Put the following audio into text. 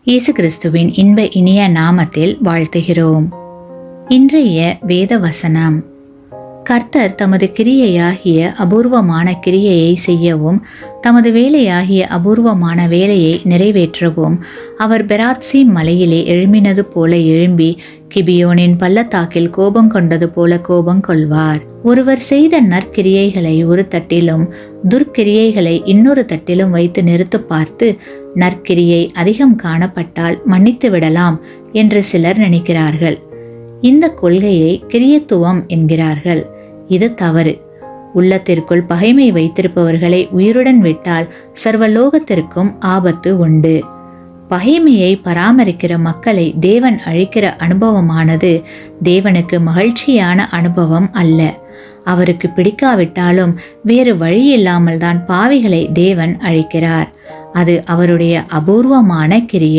இயேசு கிறிஸ்துவின் இன்ப இனிய நாமத்தில் வாழ்த்துகிறோம். இன்றைய வேத வசனம்: கர்த்தர் தமது கிரியையாகிய அபூர்வமான கிரியையை செய்யவும் தமது வேலையாகிய அபூர்வமான வேலையை நிறைவேற்றவும் அவர் பெராத்சீம் மலையிலே எழும்பினது போல எழும்பி கிபியோனின் பள்ளத்தாக்கில் கோபம் கொண்டது போல கோபம் கொள்வார். ஒருவர் செய்த நற்கிரியைகளை ஒரு தட்டிலும் துர்க்கிரியைகளை இன்னொரு தட்டிலும் வைத்து நிறுத்து பார்த்து நற்கிரியை அதிகம் காணப்பட்டால் மன்னித்து விடலாம் என்று சிலர் நினைக்கிறார்கள். இந்த கொள்கையை கிரியத்துவம் என்கிறார்கள். இது தவறு. உள்ளத்திற்குள் பகைமை வைத்திருப்பவர்களை உயிருடன் விட்டால் சர்வலோகத்திற்கும் ஆபத்து உண்டு. பகைமையை பராமரிக்கிற மக்களை தேவன் அழிக்கிற அனுபவமானது தேவனுக்கு மகிழ்ச்சியான அனுபவம் அல்ல. அவருக்கு பிடிக்காவிட்டாலும் வேறு வழி இல்லாமல் தான் பாவிகளை தேவன் அழிக்கிறார். அது அவருடைய அபூர்வமான கிரியை.